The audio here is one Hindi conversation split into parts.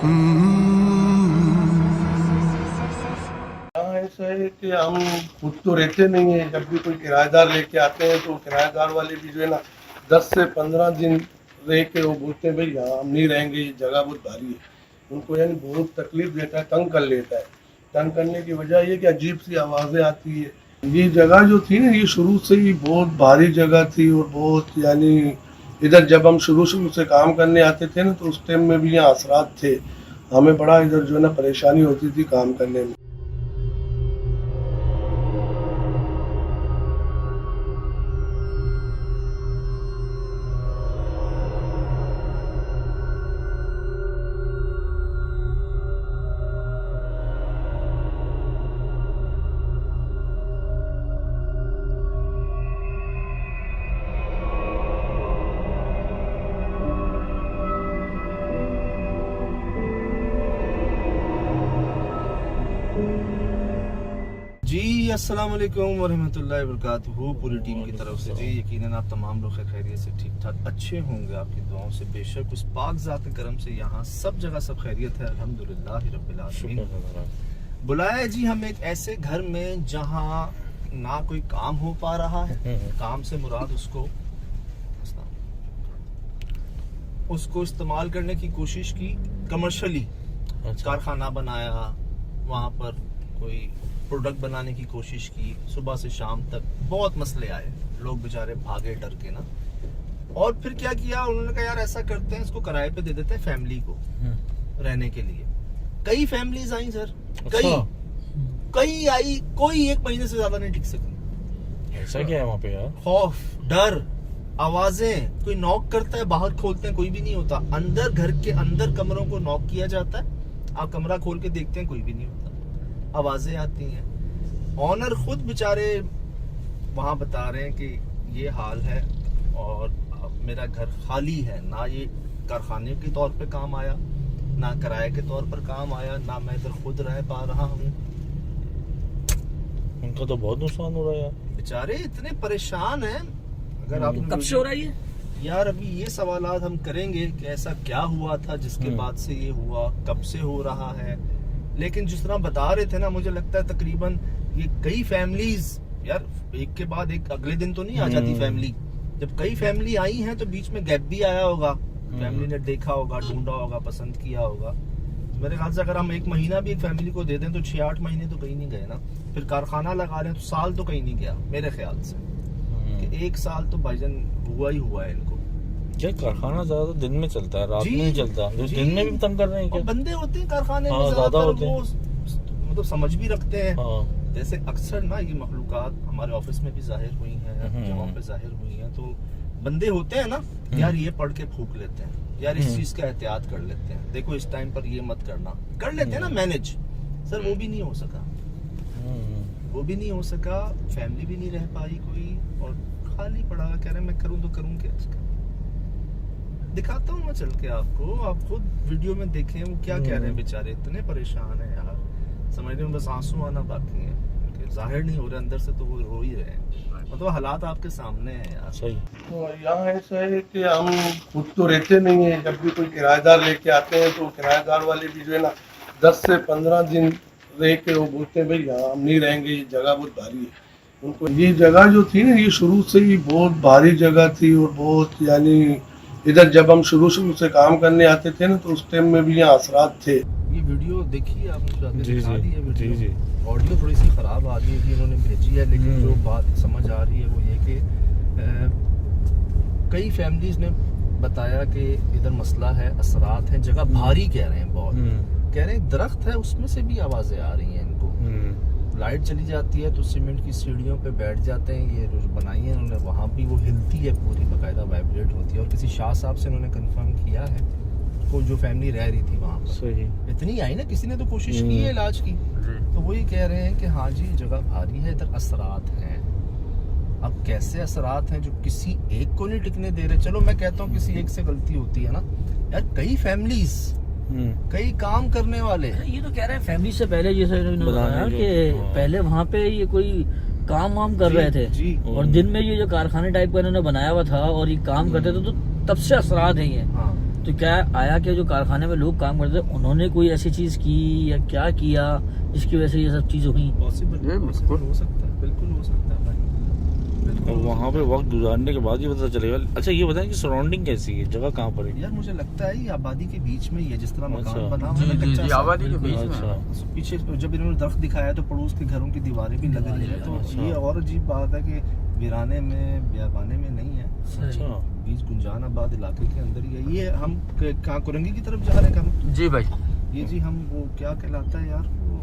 हाँ, ऐसा है कि हम खुद तो रहते नहीं है। जब भी कोई किराएदार लेके आते हैं तो किराएदार वाले भी जो है ना 10 से 15 दिन रह के वो बोलते हैं भाई यहाँ हम नहीं रहेंगे, ये जगह बहुत भारी है। उनको यानी बहुत तकलीफ देता है, तंग कर लेता है। तंग करने की वजह ये कि अजीब सी आवाज़ें आती है। ये जगह जो थी ना, ये शुरू से ही बहुत भारी जगह थी और बहुत यानी इधर जब हम शुरू शुरू से काम करने आते थे ना तो उस टाइम में भी यहाँ असरात थे। हमें बड़ा इधर जो है ना परेशानी होती थी काम करने में। जी अस्सलाम वालेकुम वरहमतुल्लाहि वबरकातुहू। पूरी टीम की तरफ से जी यकीनन आप तमाम लोग खैरियत से ठीक ठाक अच्छे होंगे, आपकी दुआओं से बेशक उस पाक ज़ात के करम से यहाँ सब जगह सब खैरियत है, अल्हम्दुलिल्लाह रब्बिल आलमीन। बुलाया है जी हम एक ऐसे घर में जहाँ ना कोई काम हो पा रहा है। काम से मुराद उसको इस्तेमाल करने की कोशिश की कमर्शियली। कारखाना बनाया, वहाँ पर कोई प्रोडक्ट बनाने की कोशिश की, सुबह से शाम तक बहुत मसले आए, लोग बेचारे भागे डर के ना। और फिर क्या किया उन्होंने, कहा यार ऐसा करते हैं इसको किराए पे दे देते हैं फैमिली को रहने के लिए। कई फैमिलीज आई सर, कई आई, कोई एक महीने से ज्यादा नहीं टिक सकी। ऐसा क्या है वहाँ पे यार? खौफ, डर, आवाजें, कोई नॉक करता है बाहर खोलते हैं कोई भी नहीं होता, अंदर घर के अंदर कमरों को नॉक किया जाता है, आप कमरा खोल के देखते हैं कोई भी नहीं होता, आवाजें आती हैं। ऑनर खुद बेचारे वहां बता रहे हैं कि ये हाल है और मेरा घर खाली है, ना ये कारखाने के तौर पे काम आया, ना किराए के तौर पर काम आया, ना मैं इधर खुद रह पा रहा हूँ। उनका तो बहुत नुकसान हो रहा है यार, बेचारे इतने परेशान हैं। अगर आप कब से हो रहा है ये? यार अभी ये सवालात हम करेंगे कि ऐसा क्या हुआ था जिसके बाद से ये हुआ, कब से हो रहा है। लेकिन जिस तरह बता रहे थे ना, मुझे लगता है तकरीबन ये कई फैमिलीज, यार एक के बाद एक अगले दिन तो नहीं आ जाती फैमिली। जब कई फैमिली आई हैं तो बीच में गैप भी आया होगा, फैमिली ने देखा होगा, ढूंढा होगा, पसंद किया होगा। मेरे ख्याल से अगर हम एक महीना भी एक फैमिली को दे दें तो 6-8 महीने तो कहीं नहीं गए ना। फिर कारखाना लगा लें तो साल तो कहीं नहीं गया मेरे ख्याल से, कि 1 साल तो भाईजान हुआ ही हुआ है इनको। क्या कारखाना ज्यादा दिन में चलता है, रात में नहीं चलता? दिन में भी तंग कर रहे हैं क्या? बंदे होते हैं कारखाने में ज्यादा होते हैं, मतलब समझ भी रखते हैं। जैसे अक्सर ना ये मखलूकात हमारे ऑफिस में भी जाहिर हुई हैं, जगहों पे जाहिर हुई हैं, तो बंदे होते हैं ना, यार ये पढ़ के फूक लेते हैं, यार इस चीज का एहतियात कर लेते हैं, देखो इस टाइम पर ये मत करना, कर लेते हैं ना मैनेज। सर वो भी नहीं हो सका, वो भी नहीं हो सका, फैमिली भी नहीं रह पाई कोई, और खाली पड़ा। कह रहे मैं करूँ तो करूँ क्या इसका। दिखाता हूँ मैं चल के आपको, आप खुद वीडियो में देखें वो क्या कह रहे हैं। बेचारे इतने परेशान हैं यार, समझने में बस आंसू आना बाकी है, जाहिर नहीं हो रहे, अंदर से तो वो रो ही रहे हैं। मतलब हालात आपके सामने हैं यार। सही। तो यहाँ ऐसा है कि हम खुद तो रहते नहीं है। जब भी कोई किराएदार लेके आते हैं तो किराएदार वाले भी जो है ना 10 से 15 दिन रह के वो बोलते हैं भाई यहाँ हम नहीं रहेंगे, ये जगह बहुत भारी है। उनको ये जगह जो थी ना, ये शुरू से ही बहुत भारी जगह थी और बहुत यानी इधर जब हम शुरू शुरू से काम करने आते थे ना तो उस टाइम में भी यहाँ असरात थे। ये वीडियो देखिए आपने, जी जी। ऑडियो थोड़ी सी ख़राब आ रही है, इन्होंने भेजी है, लेकिन जो बात समझ आ रही है वो ये कि कई फैमिलीज ने बताया कि इधर मसला है, असरात हैं, जगह भारी कह रहे हैं बहुत, कह रहे हैं दरख्त है उसमें से भी आवाज़ें आ रही हैं इनको। लाइट चली जाती है तो सीमेंट की सीढ़ियों पे बैठ जाते हैं, ये जो बनाई है उन्होंने, वहाँ भी वो हिलती है पूरी, बाकायदा वाइब्रेट होती है। और किसी शाह साहब से उन्होंने कंफर्म किया है, को जो फैमिली रह रही थी वहाँ पर, इतनी आई ना, किसी ने तो कोशिश की है इलाज की, तो वही कह रहे हैं कि हाँ जी जगह भारी है, इधर असरात हैं। अब कैसे असरात हैं जो किसी एक को नहीं टिकने दे रहे। चलो मैं कहता हूँ किसी एक से गलती होती है ना यार, कई फैमिलीज, कई काम करने वाले। ये तो कह रहे हैं फैमिली से पहले, जैसे इन्होंने बताया कि पहले वहाँ पे ये कोई काम वाम कर रहे थे जी, और दिन में ये जो कारखाने टाइप का इन्होंने बनाया हुआ था और ये काम करते थे, तो तब से असरात है ये। तो क्या आया कि जो कारखाने में लोग काम करते थे उन्होंने कोई ऐसी चीज की या क्या किया जिसकी वजह से ये सब चीजें हुई? पॉसिबल हो सकता है, बिल्कुल हो सकता है भाई, बिल्कुल और हो वहाँ पे सकता है। वक्त गुजारने के बाद ही पता चलेगा। अच्छा ये बताएं कि सराउंडिंग कैसी है, जगह कहाँ पर है? यार मुझे लगता है ये आबादी के बीच में ही है, जिस तरह मकान अच्छा। बना हुआ है ना, कच्चा सा। आबादी के बीच में अच्छा पीछे जब इन्होंने दरख्त दिखाया तो पड़ोस के घरों की दीवारें भी लग रही है, तो अच्छा। ये और अजीब बात है कि वीराने में बियाबाने में नहीं है, अच्छा बीच गुंजान आबाद इलाके के अंदर ही है। ये हम कहाँ कुरंगी की तरफ जा रहे हैं हम? जी भाई। ये जी हम वो क्या कहलाता है यार, वो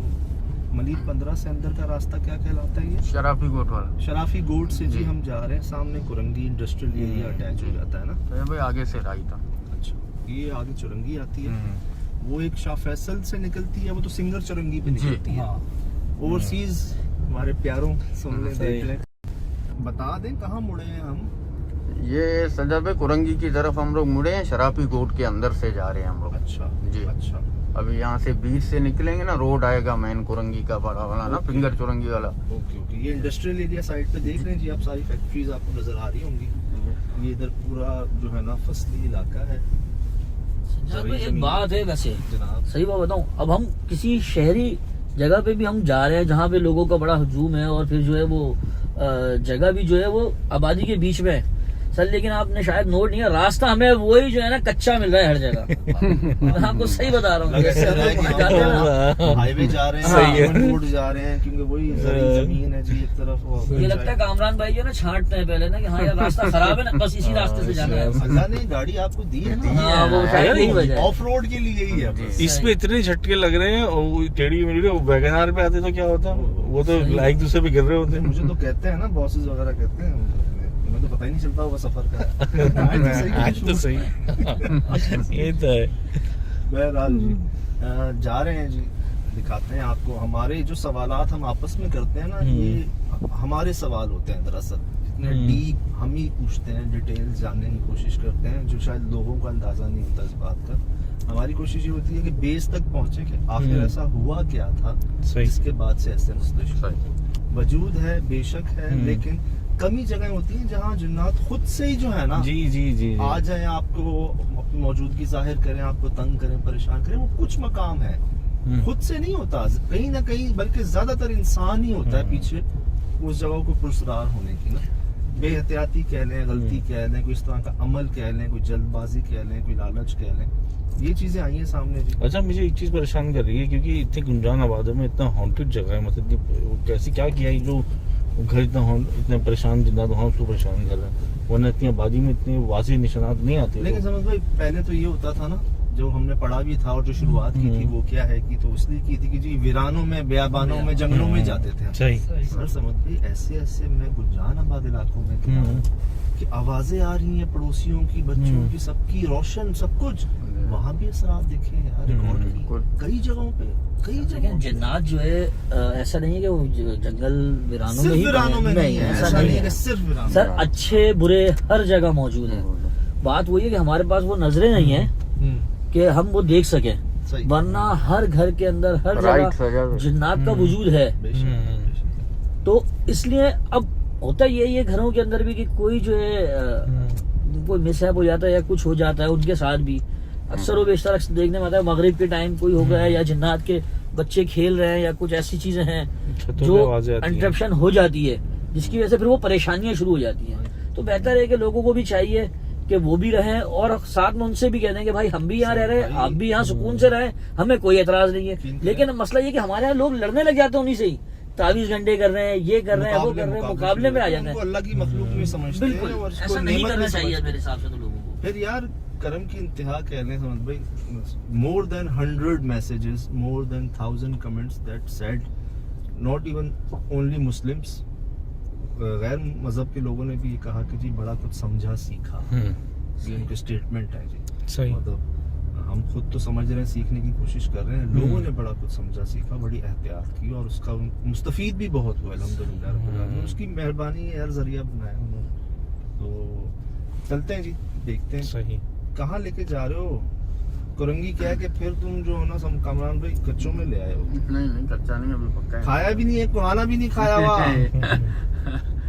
मलिक 15 से अंदर का रास्ता क्या कहलाता है ये? शराफी गोट वाला। शराफी गोट से जी हम जा रहे हैं, सामने कुरंगी इंडस्ट्रियल एरिया अटैच हो जाता है ना। तो ये भाई आगे से राई था। अच्छा, ये आगे चुरंगी आती है, वो एक शाह फैसल से निकलती है, वो तो सिंगर चुरंगी पे निकलती है। ओवरसीज हमारे प्यारों सुन लें, देख लें, बता दें कहाँ मुड़े हैं हम। ये सजब है, कुरंगी की तरफ हम लोग मुड़े हैं, शराफी गोट के अंदर से जा रहे हैं हम लोग। अच्छा जी। अच्छा, अभी यहाँ से बीच से निकलेंगे ना, रोड आएगा मेन कुरंगी का बड़ा वाला ना, फिंगर चुरंगी वाला। Okay okay. ये इंडस्ट्रियल एरिया साइड पे देख रहे हैं जी आप, सारी फैक्ट्रीज आपको नजर आ रही होंगी। ये इधर पूरा जो है ना फसली इलाका है जब एक बात है वैसे, जनाब। सही बात बताऊं, अब हम किसी शहरी जगह पे भी हम जा रहे हैं जहाँ पे लोगों का बड़ा हजूम है और फिर जो है वो जगह भी जो है वो आबादी के बीच में है सर, लेकिन आपने शायद नोट नहीं किया, रास्ता हमें वही जो है ना कच्चा मिल रहा है हर जगह। मैं आपको सही बता रहा हूँ, जैसे हम लोग जाते हैं ना, हाईवे जा रहे हैं, सही है। रोड जा रहे हैं, क्योंकि वही जमीन है जी एक तरफ। वो ये लगता है कामरान भाई जो है ना छांटते हैं पहले ना कि हाँ यार रास्ता खराब है ना, बस इसी रास्ते से जाना है। अल्लाह ने गाड़ी आपको दी है, हाँ वो शायद यही वजह है। ऑफ रोड के लिए ही है बस। इस पे इतने झटके लग रहे हैं, और वो टेढ़ी मेढ़ी वैगनार पे आते तो क्या होता, वो तो एक दूसरे पे गिर रहे होते। मुझे तो कहते हैं ना बॉसेस वगैरह कहते हैं, तुम्हें तो पता ही नहीं चलता होगा सफर का। आज तो सही ये तो है। बहरहाल जी जा रहे हैं जी, दिखाते हैं आपको। हमारे जो सवालात हम आपस में करते हैं ना, ये हमारे सवाल होते हैं दरअसल, जितने डीप हम ही पूछते हैं, डिटेल जानने की कोशिश करते हैं, जो शायद लोगों को अंदाजा नहीं होता इस बात का। हमारी कोशिश ये होती है कि बेस तक पहुंचे कि आखिर ऐसा हुआ क्या था सही। जिसके बाद से ऐसे मसले शुरू वजूद है, बेशक है, लेकिन कमी जगह होती है जहाँ जिन्नात खुद से ही जो है ना जी जी जी जी। आ जाए, आपको अपनी मौजूदगी जाहिर करें, आपको तंग करें, परेशान करें। वो कुछ मकाम है, खुद से नहीं होता कहीं ना कहीं, बल्कि ज्यादातर इंसान ही होता है पीछे उस जगह को पुरस्कार होने की ना। बेहतियाती कह लें, गलती कह लें, कोई इस तरह का अमल कह लें, कोई जल्दबाजी कह लें, कोई लालच कह लें, ये चीजें आई हैं सामने जी। अच्छा मुझे एक चीज परेशान कर रही है, क्योंकि इतने गुंजान आबादों में इतना हॉन्टेड जगह है, मतलब वो कैसे क्या किया है जो घर इतने परेशान जिंदा वहाँ उसको परेशान कर रहे हैं, वरना इतनी आबादी में इतने वाज़ेह निशानात नहीं आते। लेकिन समझ भाई, पहले तो ये होता था ना, जो हमने पढ़ा भी था और जो शुरुआत की थी वो क्या है कि तो इसलिए की थी कि जी वीरानों में, बेयाबानों में, जंगलों में जाते थे। सही। सर समझ भाई, ऐसे ऐसे मैं गुंजान आबाद इलाकों में गया हूं कि आवाजें आ रही हैं पड़ोसियों की, बच्चों की, सबकी, रोशन सब कुछ, वहाँ भी असरात दिखे हैं रिकॉर्ड की कई जगहों पे, कई जगहों लेकिन पे। जिन्नात जो है ऐसा नहीं है कि वो जंगल वीरानों में सिर्फ ही वीरानों में नहीं है, ऐसा नहीं है कि सिर्फ वीरानों सर, अच्छे बुरे हर जगह मौजूद है। बात वही है कि हमारे पास वो नजरें नहीं है कि हम वो देख सकें, सही। वरना हर घर के अंदर हर जगह जिन्नात का वजूद है। तो इसलिए अब होता यही है घरों के अंदर भी कि कोई जो है कोई मिसहैप हो जाता है या कुछ हो जाता है उनके साथ भी, अक्सर वो बेशतर देखने में आता है मगरिब के टाइम कोई हो गया है या जिन्नात के बच्चे खेल रहे हैं या कुछ ऐसी चीजें हैं जो इंटरप्शन हो जाती है, जिसकी वजह से फिर वो परेशानियां शुरू हो जाती हैं। तो बेहतर है कि लोगों को भी चाहिए कि वो भी रहें और साथ में उनसे भी कह दें कि भाई हम भी यहाँ रह रहे हैं, आप भी यहाँ सुकून से रहें, हमें कोई एतराज नहीं है। लेकिन मसला ये कि हमारे यहाँ लोग लड़ने लग जाते हैं उन्हीं से ही, तावीज घंटे कर रहे हैं, ये कर रहे हैं, वो कर रहे हैं, मुकाबले में आ जाते हैं। अल्लाह की मखलूक में समझते हैं बिल्कुल और इसको ऐसा नहीं नेमत करना में चाहिए समझते मेरे हिसाब से तो लोगों को। हैं। फिर यार करम की इंतहा कह लें समझ भाई, more than 100 messages, more than 1000 comments that said not even only Muslims, गैर मजहब के लोगों ने भी ये कहा कि जी बड़ा कुछ समझा सीखा। ये उनके स्टेटमेंट है जी। सही। मतलब हम खुद तो समझ रहे हैं, सीखने की कोशिश कर रहे हैं, लोगों ने बड़ा कुछ समझा सीखा, बड़ी एहतियात की और उसका मुस्तफीद भी बहुत हुआ अल्हम्दुलिल्लाह रब्बिल आलमीन। उसकी मेहरबानी है यार, जरिया बनाया उन्होंने। तो चलते हैं जी, देखते हैं सही। कहाँ लेके जा रहे हो। कुरंगी क्या है कि फिर तुम जो हो ना कामरान भाई कच्चों में ले आए हो। नहीं कच्चा नहीं, अभी पक्का है। खाया भी नहीं है, कुहाना भी नहीं खाया हुआ।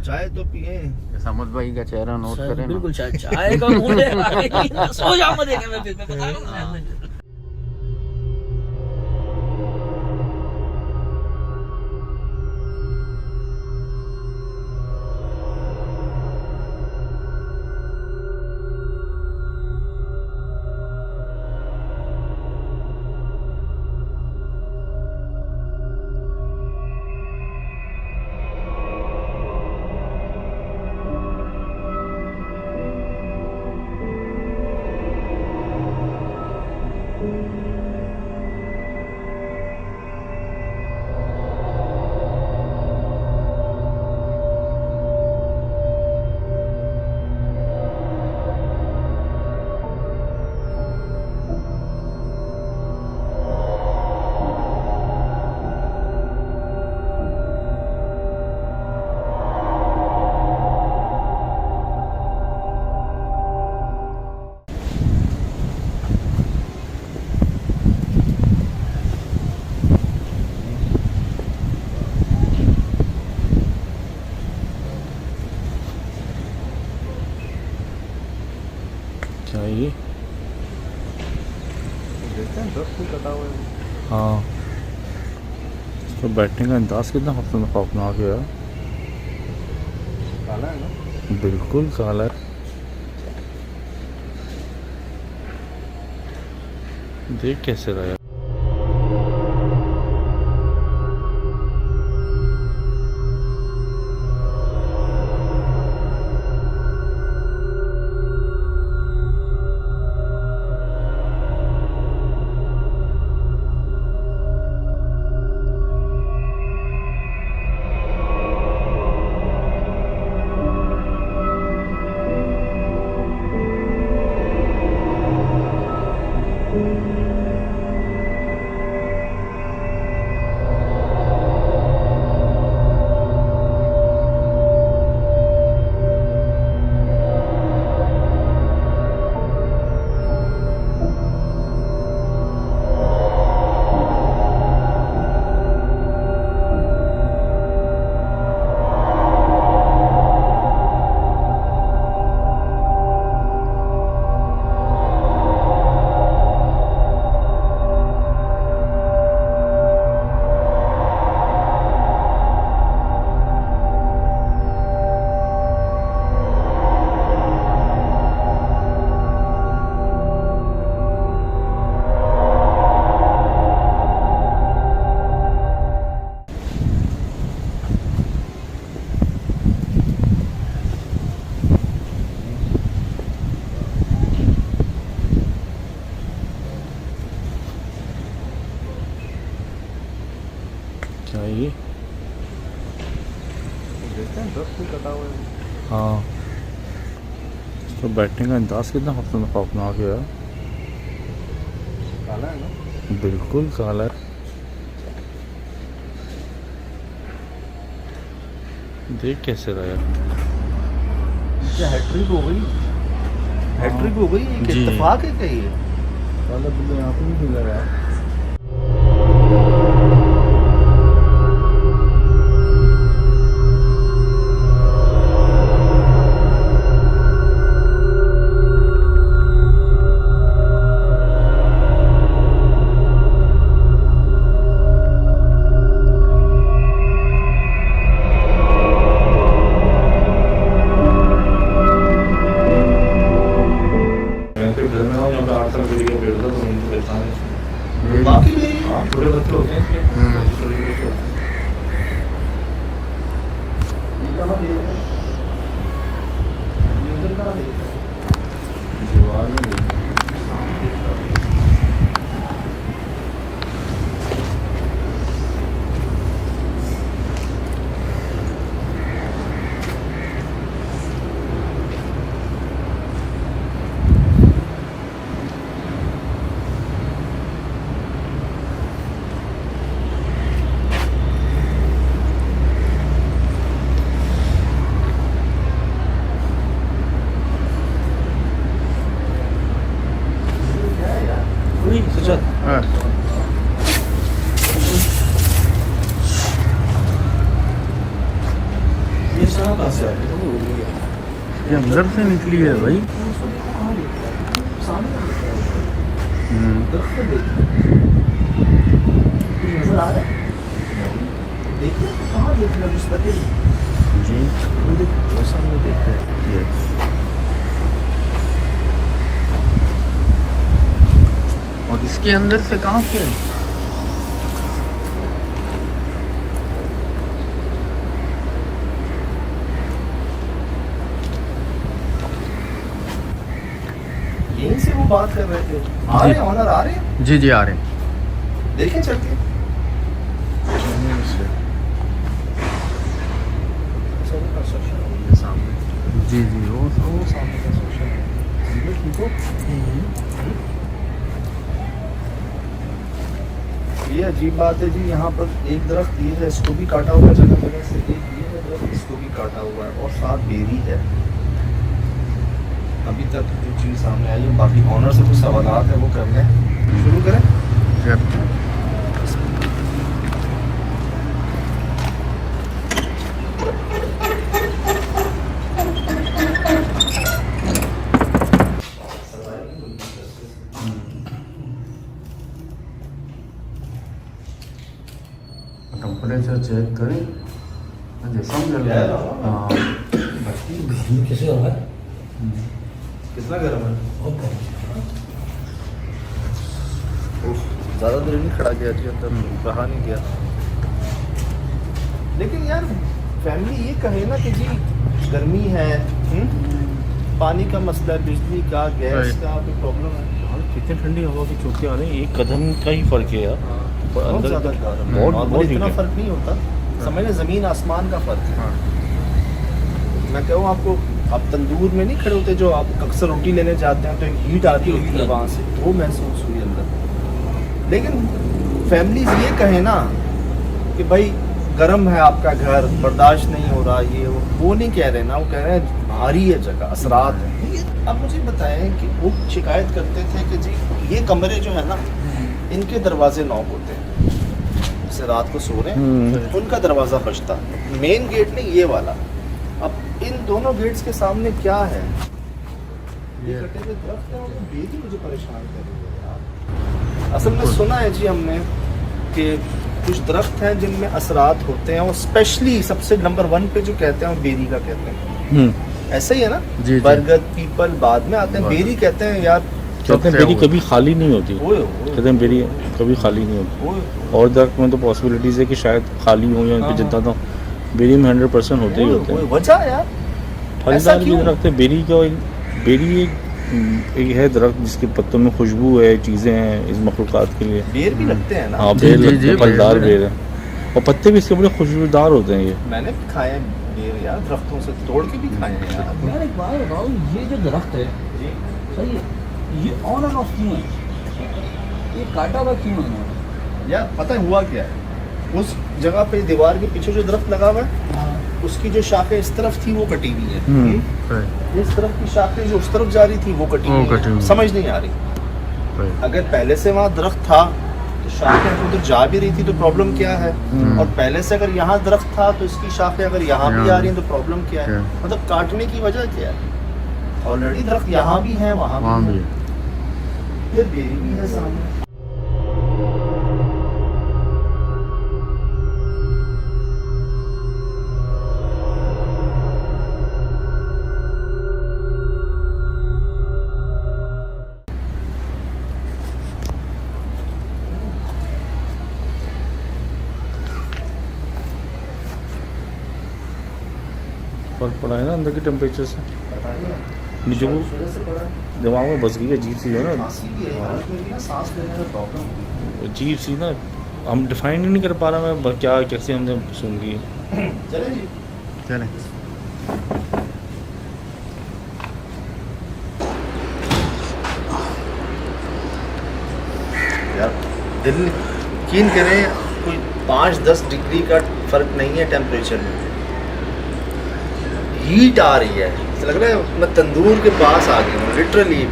चाय तो पिए। समद भाई का चेहरा नोट सर, करें ना। बिल्कुल चाय का मूड है। सो जाओ मत देखा मैं बता रहा हूँ। क्या ये? देखते हैं 10 फुट कटा हुआ है। हाँ, तो बैठने का अंदाज कितना खौफनाक है यार। काला है ना? बिल्कुल काला है। देख कैसे रहा है। क्या ये? देखते हैं 10 फुट कटा हुआ है। हाँ, तो बैठने का अंदाज कितना खौफनाक है यार। काला है ना? बिल्कुल काला है। देख कैसे रहा है। क्या हैट्रिक हो गई? हैट्रिक हो गई? जी। इत्तेफाक है क्या ये? काला बिल्कुल यहाँ पे भी मिल रहा है। घर में यहाँ पे 8 साल के लिए पेड़ था तो उनको परेशान है। बाकी भी हाँ, छोटे बच्चे होते हैं इसके। छोटे बच्चे होते हैं। दीवार में नहीं। के अंदर से निकली है भाई। नजर आ रहा है, देखते हैं कहाँ देख रहे हैं उस तरह जी वो सामने देखते हैं। और इसके अंदर से कहाँ से यहीं से वो बात कर रहे थे। आ रहे हैं ऑनर, आ रहे हैं, जी जी आ रहे हैं। देखें चल के। सामने जी जी वो वो सामने का सोशल है, ठीक हो। ये अजीब बात है जी, यहाँ पर एक दरख्त ये है, इसको भी काटा हुआ जगह जगह से, एक ये है दरख्त, इसको भी काटा हुआ है, और साथ बेरी है। अभी तक जो चीज़ सामने आई है, बाकी ऑनर से कुछ सवालात है वो कर लें, शुरू करें। टेम्परेचर चेक करें, जैसा हाँ कैसे हो रहा है? कितना गर्म है? ज़्यादा देर नहीं खड़ा गया जी अंदर, रहा नहीं गया। लेकिन यार फैमिली ये कहे ना कि जी गर्मी है, पानी का मसला, बिजली का, गैस का कोई प्रॉब्लम है। कितनी ठंडी हवा की चौके आ रही हैं, एक कदम का ही फर्क है यार। पर बहुत अंदर ज़्यादा गर्म है, बहुत और बहुत इतना हीट है। फर्क नहीं होता, समझ लें ज़मीन आसमान का फर्क है। मैं कहूँ आपको, आप तंदूर में नहीं खड़े होते, जो आप अक्सर रोटी लेने जाते हैं तो एक हीट आती होती है वहाँ से, वो महसूस हुई अंदर। लेकिन फैमिलीज ये कहे ना कि भाई गर्म है आपका घर, बर्दाश्त नहीं हो रहा, ये वो नहीं कह रहे ना, वो कह रहे हैं भारी है जगह, असरात है। अब मुझे बताएं कि वो शिकायत करते थे कि जी ये कमरे जो है ना, इनके दरवाजे नॉक होते हैं, जैसे रात को सो रहे हैं उनका दरवाज़ा बजता, मेन गेट नहीं ये वाला। अब इन दोनों गेट्स के सामने क्या है, ये कटे हुए दरख्त हैं, और वो बेटी मुझे परेशान कर रही है यार। असल में सुना है जी हमने कि कुछ दरख्त हैं जिनमें असरात होते हैं, और स्पेशली सबसे नंबर 1 पे जो कहते हैं वो बेरी का कहते हैं। ऐसा ही है ना, जी। बरगद पीपल बाद में आते हैं, बेरी कहते हैं यार। कहते हैं बेरी कभी खाली नहीं होती, ओए कहते हैं बेरी कभी खाली नहीं होती। ओए और दरख्त में तो पॉसिबिलिटीज है कि शायद खाली हो या उनके जितना, तो बेरी में 100% होते ही होते हैं। वजह यार फलदार भी क्यों? दरख्त है बेरी का। बेरी एक है दरख्त जिसके पत्तों में खुशबू है, चीज़ें हैं इस मखलूक़ात के लिए। बेर भी लगते हैं ना। हाँ जी, बेर जी, लगते जी, हैं, फलदार बेर बेर है, और पत्ते भी इसके बड़े खुशबूदार होते हैं। ये मैंने भी खाए हैं बेर यार, दरख्तों से तोड़ के भी खाए हैं यार। यार एक बात बताओ, ये जो दरख्त है जी सही है, ये ऑन एंड ऑफ क्यों है? ये काटा हुआ क्यों है? यार पता है हुआ क्या है, उस जगह पे दीवार के पीछे जो दरख्त लगा हुआ है, उसकी जो शाखें इस तरफ थी वो कटी हुई है, इस तरफ की शाखें जो उस तरफ जा रही थी वो कटी वो हुई कटी है। हुई। समझ नहीं आ रही, अगर पहले से वहाँ दरख्त था तो शाखें उधर जा भी रही थी तो प्रॉब्लम क्या है, और पहले से अगर यहाँ दरख्त था तो इसकी शाखें अगर यहाँ भी आ रही हैं तो प्रॉब्लम क्या है, मतलब काटने की वजह क्या है। ऑलरेडी दरख्त यहाँ भी है, वहाँ भी है, फिर बेरी भी है सामने। फर्क पड़ा है ना अंदर के टेम्परेचर से, नीचे को सुबह से पड़ा है। दिमाग में बस गई है, अजीब सी है ना, खांसी भी है यार, उसमें भी ना सांस लेने में प्रॉब्लम होती अजीब सी ना, हम डिफाइन ही नहीं कर पा रहा मैं क्या कैसे हमने सुन ली। है। चले जी। चलें। यार दिल यकीन करें कोई 5-10 डिग्री का फर्क नहीं है टेम्परेचर में, हीट आ रही है, ऐसा लग रहा है मैं तंदूर के पास आ गया हूँ लिटरली।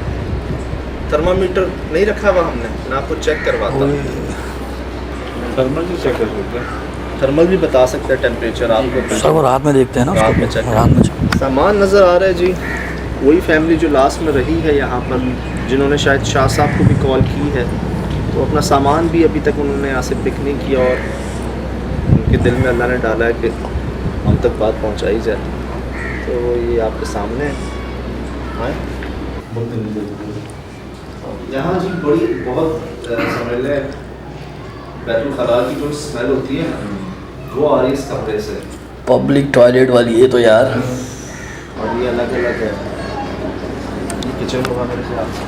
थर्मामीटर नहीं रखा हुआ हमने, मैं आपको चेक करवाता हूँ। थर्मल भी चेक कर सकते हैं, थर्मल भी बता सकता है टेम्परेचर आपको। सब रात में देखते हैं ना, रात में check रात में check। सामान नज़र आ रहा है जी, वही फैमिली जो लास्ट में रही है यहाँ पर, जिन्होंने शायद शाह साहब को भी कॉल की है, तो अपना सामान भी अभी तक उन्होंने यहाँ से पिक नहीं किया और उनके दिल में अल्लाह ने डाला है कि हम तक बात पहुँचाई जाए। तो ये आपके सामने है यहाँ जी, बड़ी बहुत समझ लें बैतुल खला की जो स्मेल होती है वो आ रही है इस कमरे से, पब्लिक टॉयलेट वाली है तो यार। और ये अलग अलग है, ये किचन होगा मेरे ख्याल से।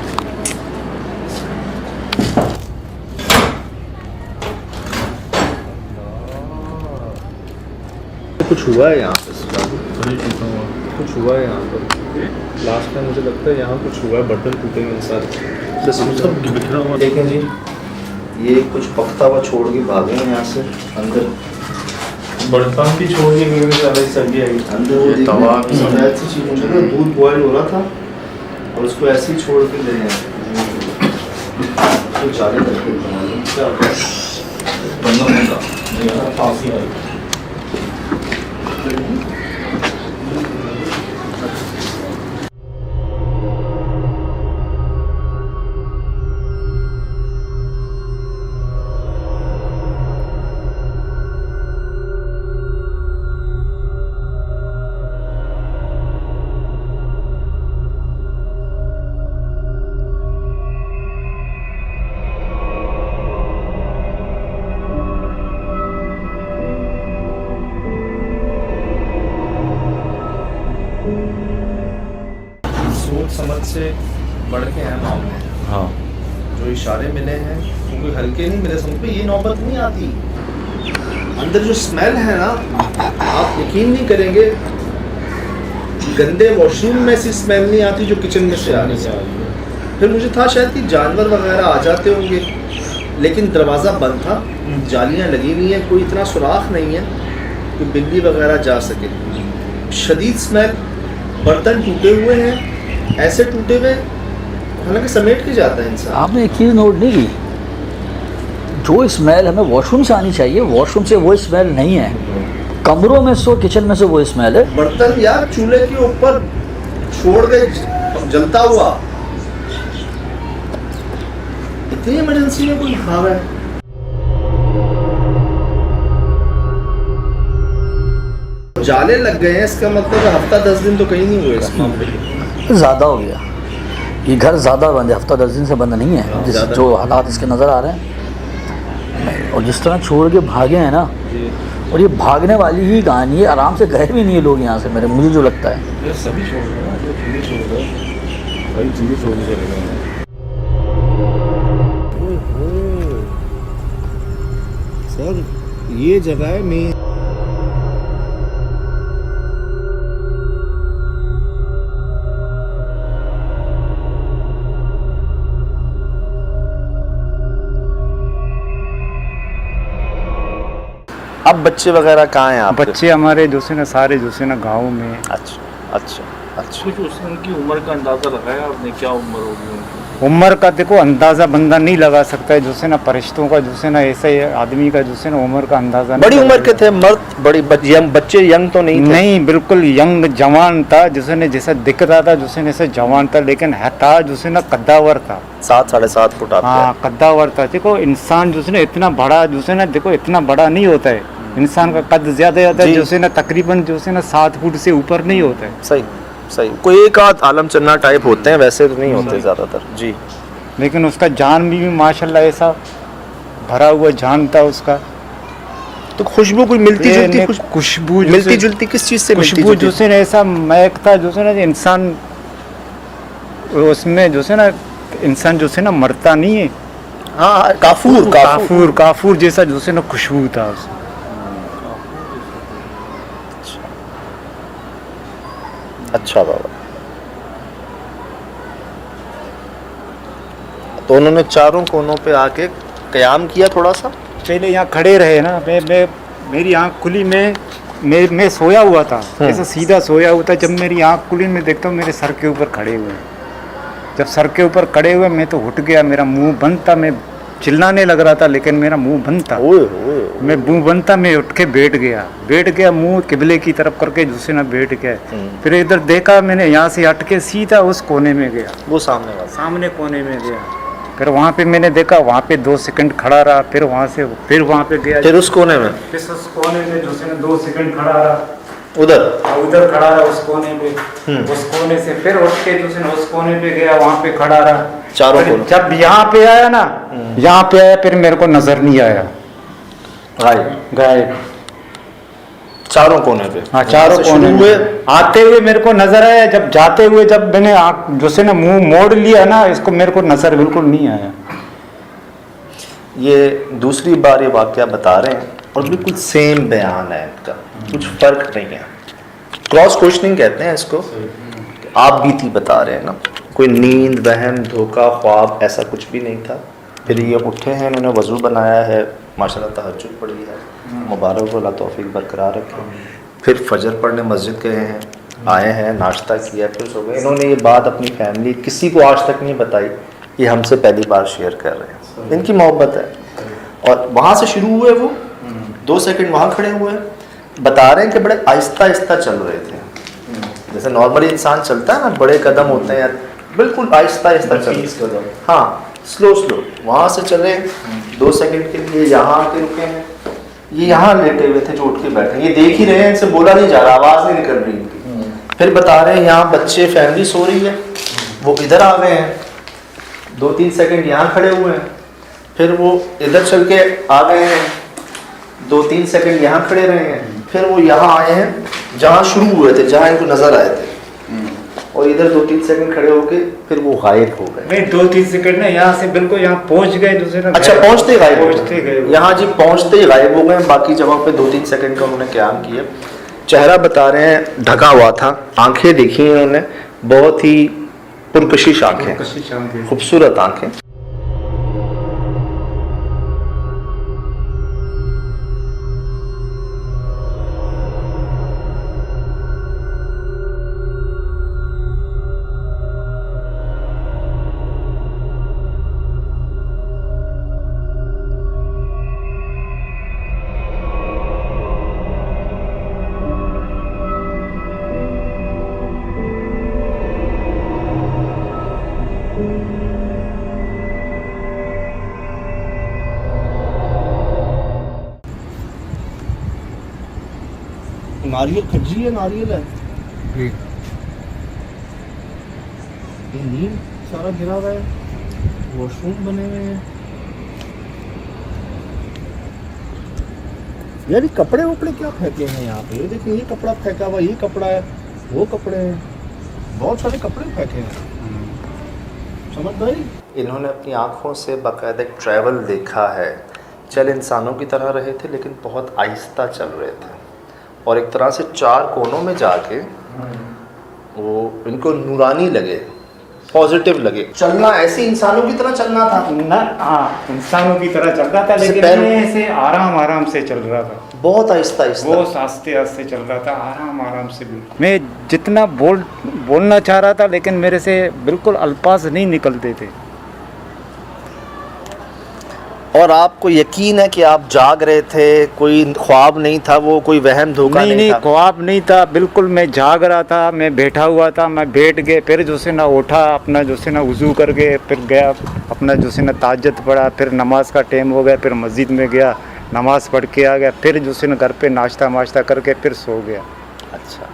कुछ हुआ है यहाँ पे, कुछ हुआ है यहाँ पर लास्ट में, मुझे लगता है यहाँ कुछ हुआ है, बर्तन टूटे हैं सारे, सब बिखरा हुआ। देखें जी, ये कुछ पकता हुआ छोड़ के भागे हैं यहाँ से अंदर, बर्तन भी छोड़ के गए सारे सब्जी आई अंदर वो ऐसी चीज, मुझे ना दूध बॉयल हो रहा था और उसको ऐसे ही छोड़ के ले गए, तो जाले करके क्या फांसी आई। सोच समझ से बढ़ के हैं मामले, हाँ जो इशारे मिले हैं क्योंकि हल्के नहीं मिले, समझ पे ये नौबत नहीं आती। अंदर जो स्मेल है ना, आप यकीन नहीं करेंगे, गंदे वॉशरूम में ऐसी स्मेल नहीं आती जो किचन में से आ रही है। फिर मुझे था शायद कि जानवर वगैरह आ जाते होंगे, लेकिन दरवाज़ा बंद था, जालियाँ लगी हुई हैं, कोई इतना सुराख नहीं है कि बिल्ली वगैरह जा सके। शदीद स्मेल, बर्तन टूटे हुए हैं, ऐसे टूटे हुए हालांकि समेट के जाता है इंसान। आपने एक चीज़ नोट नहीं की, जो स्मेल हमें वॉशरूम से आनी चाहिए, वॉशरूम से वो स्मेल नहीं है, कमरों में से, किचन में से वो स्मेल है। बर्तन यार चूल्हे के ऊपर छोड़ के जलता हुआ, इतनी इमरजेंसी में कोई भाग है। जाले लग गए हैं, इसका मतलब है हफ्ता 10 दिन तो कहीं नहीं हुए इस मामले में। ज़्यादा हो गया, ये घर ज़्यादा बंद है, हफ्ता 10 दिन से बंद नहीं है, जो हालात इसके नज़र आ रहे हैं। और जिस तरह छोड़ के भागे हैं ना, और ये भागने वाली ही कहानी है, आराम से गए भी नहीं है लोग यहाँ से, मुझे जो लगता है। ये सभी छोड़ रहे हैं, जो चीज़ें छोड़ रहे हैं, कई चीज़ें छोड़ के चले गए हैं। सर ये जगह है मैं अब बच्चे वगैरह कहाँ हैं आप? बच्चे हमारे जो से ना सारे जो से ना गाँव में। अच्छा अच्छा अच्छा। कुछ उनकी उम्र का अंदाज़ा लगाया आपने, क्या उम्र होगी उनकी? उम्र का देखो अंदाज़ा बंदा नहीं लगा सकता है, जो से ना फरिश्तों का जो से ना ऐसे आदमी का जो से ना उम्र का अंदाज़ा बड़ी उम्र के थे मर्द, बड़ी बच्चे यंग तो नहीं थे? नहीं, बिल्कुल यंग जवान था, जिसे ने जैसा दिख रहा था, जिसे जैसे जवान था, लेकिन था जो से ना कद्दावर था, 7 साढ़े 7 फुट आप? हाँ कद्दावर था। देखो इंसान जो से ना इतना बड़ा जो से ना, देखो इतना बड़ा नहीं होता है, इंसान का कद ज्यादा होता है, जो से ना तकरीबन जो से ना 7 फुट से ऊपर नहीं होता है। सही सही, कोई एक आध आलम चन्ना टाइप होते हैं, वैसे तो नहीं होते ज़्यादातर जी। लेकिन उसका जान भी माशाल्लाह ऐसा भरा हुआ जान था उसका। तो खुशबू कोई मिलती जुलती खुशबू मिलती जुलती किस चीज़ से? खुशबू जो से ना ऐसा महक था, जो से ना इंसान उसमें जो से ना इंसान जो से ना मरता नहीं है। हाँ, काफूर काफूर काफूर जैसा जो से ना खुशबू था उसमें। अच्छा बाबा, तो उन्होंने चारों कोनों पे आके क़याम किया थोड़ा सा? पहले यहाँ खड़े रहे ना, मेरी आँख खुली, मैं सोया हुआ था, ऐसा सीधा सोया हुआ था। जब मेरी आँख खुली, मैं देखता हूँ मेरे सर के ऊपर खड़े हुए हैं। जब सर के ऊपर खड़े हुए, मैं तो उठ गया, मेरा मुंह बंद था, मैं चिल्लाने लग रहा था, लेकिन मेरा मुंह बंद था। मैं मुंह बंद था, मैं उठ के बैठ गया मुंह किबले की तरफ करके दूसरे ना बैठ गया। फिर इधर देखा मैंने, यहाँ से हट के सीधा उस कोने में गया, वो सामने कोने में गया। फिर वहाँ पे मैंने देखा, वहाँ पे 2 सेकंड खड़ा रहा, फिर वहाँ से फिर वहाँ पे गया, फिर उस कोने में फिर उस कोने में दूसरे 2 सेकंड खड़ा रहा, उधर खड़ा रहा उस कोने पे। उस कोने से फिर उठ के दूसरे उस कोने पे गया, वहाँ पे खड़ा रहा। चारों फिर कोने। जब यहाँ पे आया ना, यहाँ पे आया, फिर मेरे को नजर नहीं आया, गायब चारों कोने पे। हाँ, चारों कोने हुए। आते हुए मेरे को नजर आया, जब जाते हुए जब मैंने आँख दूसरे ने मुंह मोड़ लिया ना, इसको मेरे को नजर बिल्कुल नहीं आया। ये दूसरी बार ये वाकया बता रहे हैं और बिल्कुल सेम बयान है इनका, कुछ फर्क नहीं है। क्रॉस क्वेश्चनिंग कहते हैं इसको। आप बीती बता रहे हैं ना, कोई नींद, वहम, धोखा, ख्वाब ऐसा कुछ भी नहीं था। फिर ये उठे हैं, इन्होंने वज़ू बनाया है, माशाल्लाह तहज्जुद पढ़ी है, मुबारक हो, अल्लाह तौफीक बरकरार रखे। फिर फजर पढ़ने मस्जिद गए हैं, आए हैं, नाश्ता किया, फिर सो गए। इन्होंने ये बात अपनी फैमिली किसी को आज तक नहीं बताई, ये हमसे पहली बार शेयर कर रहे हैं। इनकी मोहब्बत है। और वहाँ से शुरू हुए वो 2 सेकंड वहाँ खड़े हुए, बता रहे हैं कि बड़े आहिस्ता आहिस्ता चल रहे थे, जैसे नॉर्मली इंसान चलता है ना, बड़े कदम होते हैं, बिल्कुल आहिस्ता आहिस्ता चल, हाँ, स्लो। वहाँ से चले 2 सेकंड के लिए, यहाँ आके रुके हैं। ये यहाँ लेटे हुए थे जो उठ के बैठे, ये देख ही रहे हैं, इनसे बोला नहीं जा रहा, आवाज़ नहीं निकल रही इनकी। फिर बता रहे हैं यहाँ बच्चे, फैमिली सो रही है, वो इधर आ गए हैं, 2-3 सेकंड यहाँ खड़े हुए हैं, फिर वो इधर चल के आ गए हैं, 2-3 सेकंड यहाँ खड़े रहे हैं, फिर वो यहाँ आए हैं जहाँ शुरू हुए थे, जहाँ इनको नजर आए थे, और इधर 2-3 सेकंड खड़े होके फिर वो गायब हो गए। नहीं, 2-3 सेकंड ना, यहाँ से बिल्कुल यहाँ पहुँच गए दूसरे। अच्छा, पहुँचते गायब, पहुँचते गए यहाँ जी, पहुँचते ही गायब हो गए। बाकी जगह पे 2-3 सेकंड का उन्होंने क़याम किया। चेहरा बता रहे हैं ढका हुआ था, आंखें देखी हैं उन्होंने, बहुत ही पुरकशिश आंखें, खूबसूरत आंखें। नारियल खज्जी है, नारियल है, ये नीम सारा गिरा हुआ है, वॉशरूम बने हुए हैं। यार ये कपड़े वपड़े क्या फेंके हैं यहाँ पे? ये देखिए, ये कपड़ा फेंका हुआ, ये कपड़ा है, वो कपड़े हैं, बहुत सारे कपड़े फेंके हैं। समझ भाई, इन्होंने अपनी आंखों से बाकायदा ट्रैवल देखा है। चल इंसानों की तरह रहे थे, लेकिन बहुत आहिस्ता चल रहे थे, और एक तरह से 4 कोनों में जाके वो इनको नूरानी लगे, पॉजिटिव लगे। चलना ऐसे इंसानों की तरह चलना था ना, हाँ, इंसानों की तरह चल रहा था, लेकिन मैं ऐसे आराम से चल रहा था, बहुत आहिस्ता आहिस्ता, बहुत आस्ते चल रहा था, आराम से। बिल्कुल मैं जितना बोलना चाह रहा था, लेकिन मेरे से बिल्कुल अल्फाज नहीं निकलते थे। और आपको यकीन है कि आप जाग रहे थे, कोई ख्वाब नहीं था, वो कोई वहम धोखा नहीं था? ख्वाब नहीं था, बिल्कुल मैं जाग रहा था, मैं बैठा हुआ था, मैं बैठ गए, फिर जो से ना उठा, अपना जो से ना वज़ू करके फिर गया, अपना जो से ना ताज्जुद पढ़ा, फिर नमाज का टाइम हो गया, फिर मस्जिद में गया, नमाज पढ़ के आ गया, फिर जो से ना घर पे नाश्ता करके फिर सो गया। अच्छा,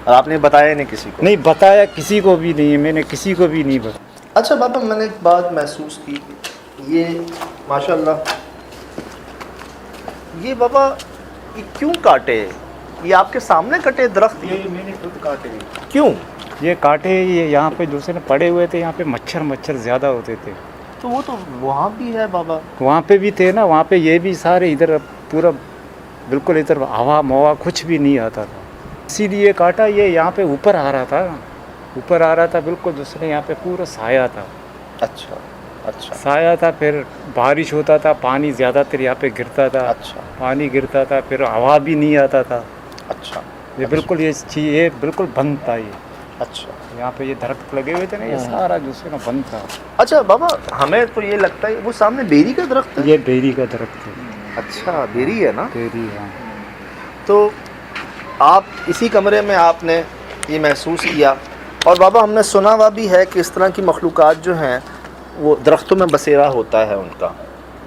और आपने बताया नहीं किसी को? नहीं बताया, किसी को भी नहीं, मैंने किसी को भी नहीं बताया। अच्छा बाबा, मैंने एक बात महसूस की, ये माशाल्लाह, ये बाबा ये क्यों काटे? ये आपके सामने कटे दरख्त? ये मैंने खुद काटे। क्यों ये काटे? ये यहाँ पे दूसरे पड़े हुए थे, यहाँ पे मच्छर ज़्यादा होते थे। तो वो तो वहाँ भी है बाबा, वहाँ पे भी थे ना, वहाँ पे ये भी सारे, इधर पूरा बिल्कुल इधर हवा मवा कुछ भी नहीं आता था, इसीलिए काटा। ये यहाँ पे ऊपर आ रहा था, बिल्कुल दूसरे यहाँ पे पूरा साया था। अच्छा, साया था, फिर बारिश होता था, पानी ज़्यादातर यहाँ पे गिरता था। अच्छा, पानी गिरता था, फिर हवा भी नहीं आता था। अच्छा, ये बिल्कुल ये बिल्कुल बंद था ये। अच्छा यहाँ पे ये दरख्त लगे हुए थे ना, ये सारा जो है ना बंद था। अच्छा बाबा, हमें तो ये लगता है वो सामने बेरी का दरख्त है। ये बेरी का दरख्त है। अच्छा, बेरी है ना। बेरी, हाँ। तो आप इसी कमरे में आपने ये महसूस किया, और बाबा हमने सुना हुआ भी है कि इस तरह की मखलूक़ात जो हैं वो दरख्तों में बसेरा होता है उनका,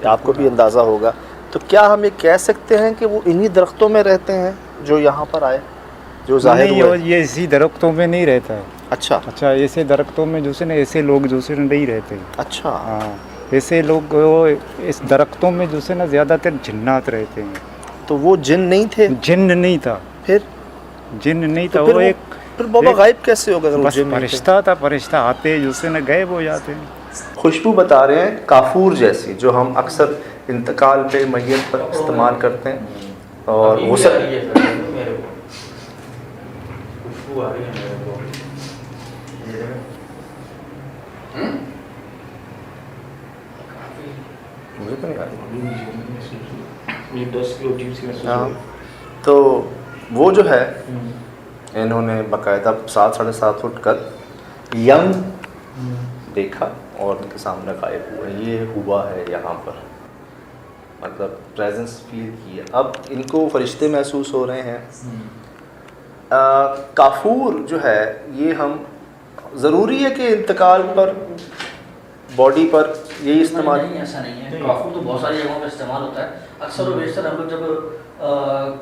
आपको भी अंदाज़ा होगा। तो क्या हम ये कह सकते हैं कि वो इन्हीं दरख्तों में रहते हैं जो यहाँ पर आए, जो जाहिर नहीं, हुए? ये इसी दरख्तों में नहीं रहता है। अच्छा अच्छा, ऐसे दरख्तों में जो से ना ऐसे लोग जो से नहीं रहते। अच्छा। हाँ, ऐसे लोग वो इस दरख्तों में जो से ना ज़्यादातर जिन्नात रहते हैं। तो वो जिन नहीं थे? जिन्न नहीं था। फिर जिन्न नहीं तो था, फिर वो एक फिर बाबा एक- गायब कैसे होगा अगर वो बस जिन नहीं थे? फरिश्ता था, फरिश्ता आते जो से ना गायब हो जाते हैं। खुशबू बता रहे हैं काफूर जैसी, जो हम अक्सर इंतकाल पे मैयत पर इस्तेमाल करते हैं, और वो सब मुझे तो नहीं आ रही। हाँ, तो वो जो है इन्होंने बाकायदा 7-7.5 फुट कर यंग देखा और उनके सामने गायब हुआ। ये हुआ है यहाँ पर, मतलब प्रेजेंस फील की है। अब इनको फरिश्ते महसूस हो रहे हैं। काफूर जो है ये हम ज़रूरी है कि इंतकाल पर बॉडी पर यही इस्तेमाल? नहीं, ऐसा नहीं है। काफूर तो बहुत सारी जगहों पर इस्तेमाल होता है। अक्सर और बेशतर हम लोग जब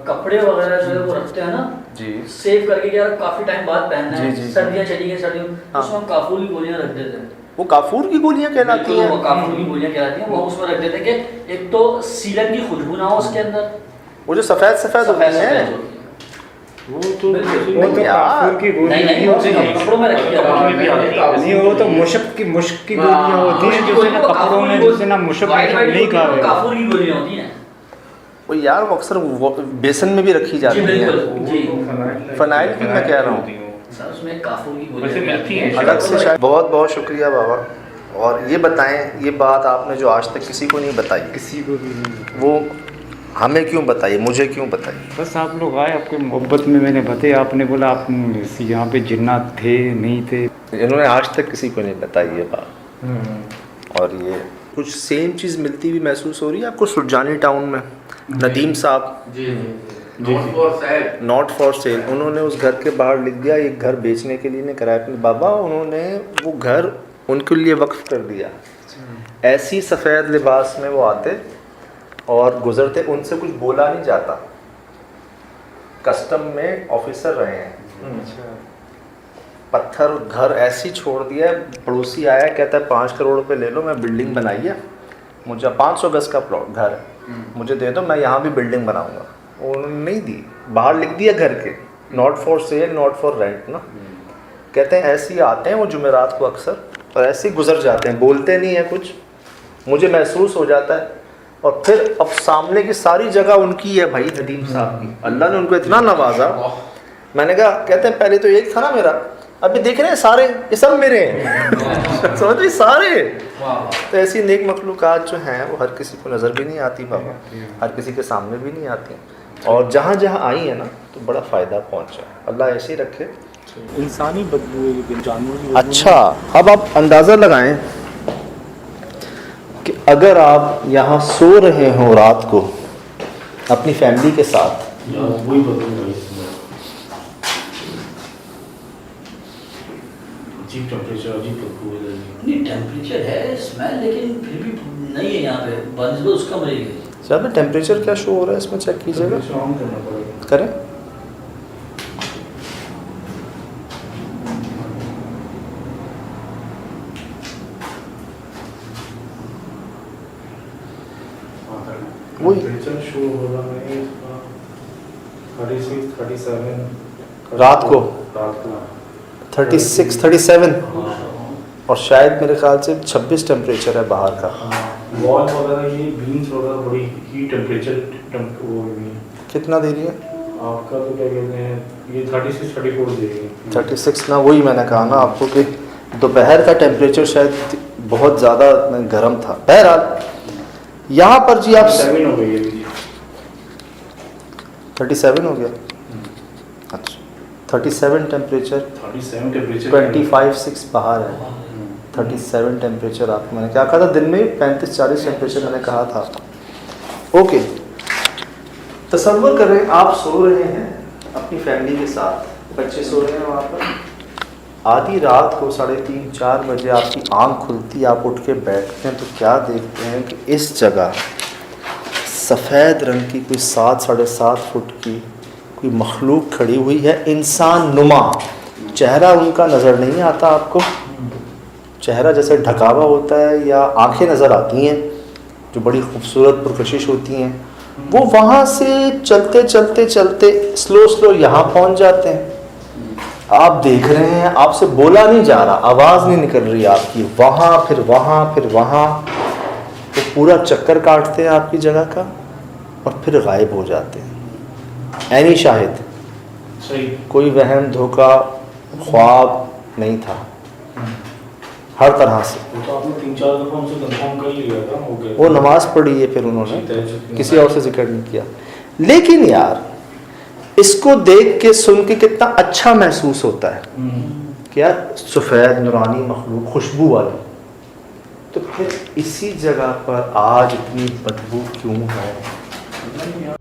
कपड़े वगैरह जो है वो रखते हैं ना, जी, सेव करके कि यार काफी टाइम बाद पहनना जी, है, जी। सर्दियाँ चली गई, सर्दियों हाँ। उसमें हम काफूर की गोलियां रख देते हैं। वो काफूर की गोलियां कहलाती बिल्कुल, वो हैं। काफूर की गोलियां कहलाती हैं। वो हम उसमें रख देते हैं कि एक तो सीलन की खुशबू ना हो उसके अंदर, वो जो सफ़ेद सफ़ेद होती सफेद हैं, सफेद होती है। वो तो बिल्कुल। वो तो यार, काफूर की गोली नहीं नहीं, नहीं होती है। कपड़ों में रखी है। नहीं, वो तो मुश्क की गोलियां होती हैं, जो से ना कपड़ों में जो से ना मुश्क नहीं खावे। काफूर की गोलियां होती हैं। वो यार वो अक्सर वो बेसन में भी रखी जाती जी है। बिल्कुल जी। फनाइल की मैं कह रहा हूँ, सर उसमें काफूर की वैसे मिलती हैं। अलग से शायद। बहुत बहुत शुक्रिया बाबा। और ये बताएं, ये बात आपने जो आज तक किसी को नहीं बताई, किसी को भी नहीं। वो हमें क्यों बताइए, मुझे क्यों बताइए? बस आप लोग आए, आपके मोहब्बत में मैंने बताया, आपने बोला आप यहाँ पे जिन्नात थे नहीं थे। इन्होंने आज तक किसी को नहीं बताई ये बात। और ये कुछ सेम चीज़ मिलती हुई महसूस हो रही है आपको सुरजानी टाउन में? नदीम साहब, नॉट फॉर सेल, उन्होंने उस घर के बाहर लिख दिया ये घर बेचने के लिए नहीं किराए पे। बाबा उन्होंने वो घर उनके लिए वक्फ कर दिया। ऐसी सफ़ेद लिबास में वो आते और गुजरते, उनसे कुछ बोला नहीं जाता। कस्टम में ऑफिसर रहे हैं। पत्थर घर ऐसी छोड़ दिया है, पड़ोसी आया कहता है 5 करोड़ रुपए ले लो, मैं बिल्डिंग बनाई है, मुझे 500 गज का प्लॉट घर है, मुझे दे दो, मैं यहाँ भी बिल्डिंग बनाऊंगा। उन्होंने नहीं दी, बाहर लिख दिया घर के, not for sale not for rent ना। कहते हैं ऐसे ही आते हैं वो जुमेरात को अक्सर, और ऐसे ही गुजर जाते हैं, बोलते नहीं है कुछ, मुझे महसूस हो जाता है। और फिर अब सामने की सारी जगह उनकी है भाई, नदीम साहब की। अल्लाह ने उनको इतना नवाजा। मैंने कहा, कहते हैं पहले तो एक था ना मेरा, अभी देख रहे हैं सारे, ये सब मेरे हैं। समझ रहे सारे। तो ऐसी नेक मखलूक़ात जो हैं वो हर किसी को नज़र भी नहीं आती बाबा, हर किसी के सामने भी नहीं आती, और जहाँ जहाँ आई है ना तो बड़ा फ़ायदा पहुँचा। अल्लाह ऐसे ही रखे। इंसानी बदबू है, लेकिन जानवर की अच्छा, अब आप अंदाज़ा लगाएं कि अगर आप यहाँ सो रहे हो रात को अपनी फैमिली के साथ, वही बदबू है इसमें। अजीब टेम्परेचर, अजीब बदबू है। नहीं टेम्परेचर है, स्मेल लेकिन फिर भी नहीं है यहाँ पे, बनस्बत उसका मरेगी। सर टेम्परेचर क्या शो हो रहा है इसमें, चेक कीजिएगा। ऑन करना पड़ेगा। करें। वही टेम्परेचर शो हो रहा है इसका 36, 37 रात को रात को 36, 37, और शायद मेरे ख्याल से 26 टेम्परेचर है बाहर का। वॉल वगैरह ये बीन्स वगैरह बड़ी ही टेम्परेचर वो नहीं। कितना दे रही है आपका तो क्या कहते हैं, ये 36, 34 दे रही है। 36 ना, वही मैंने कहा ना आपको कि दोपहर का टेम्परेचर शायद बहुत ज़्यादा गर्म था। बहरहाल यहाँ पर जी आप 7 हो गई है। 37 हो गया। अच्छा 37 टेम्परेचर, 37 टेम्परेचर 25-6 बाहर है, 37 टेम्परेचर आपको मैंने क्या कहा था, दिन में 35-40 टेम्परेचर मैंने कहा था। ओके, तसव्वुर करें आप सो रहे हैं अपनी फैमिली के साथ, बच्चे सो रहे हैं वहाँ पर, आधी रात को 3:30-4 बजे आपकी आंख खुलती, आप उठ के बैठते हैं तो क्या देखते हैं कि इस जगह सफ़ेद रंग की कोई 7-7.5 फुट की कोई मखलूक खड़ी हुई है, इंसान नुमा। चेहरा उनका नज़र नहीं आता आपको, चेहरा जैसे ढका हुआ होता है, या आंखें नज़र आती हैं जो बड़ी खूबसूरत पुरकशिश होती हैं। वो वहाँ से चलते चलते चलते स्लो यहाँ पहुँच जाते हैं। आप देख रहे हैं, आपसे बोला नहीं जा रहा, आवाज़ नहीं निकल रही आपकी, वहाँ फिर वहाँ फिर वहाँ, तो पूरा चक्कर काटते हैं आपकी जगह का और फिर गायब हो जाते हैं। ऐनी शाहिद, सही। कोई वहम धोखा ख्वाब नहीं था, हर तरह से। वो तो आपने 3-4 दफ़ा उनसे कंफर्म कर लिया था, हो गया। वो नमाज पढ़ी है फिर उन्होंने, किसी और से जिक्र नहीं किया। लेकिन यार इसको देख के सुन के कितना अच्छा महसूस होता है कि यार सफ़ेद नूरानी मखलूक खुशबू वाली, तो फिर इसी जगह पर आज इतनी बदबू क्यों है?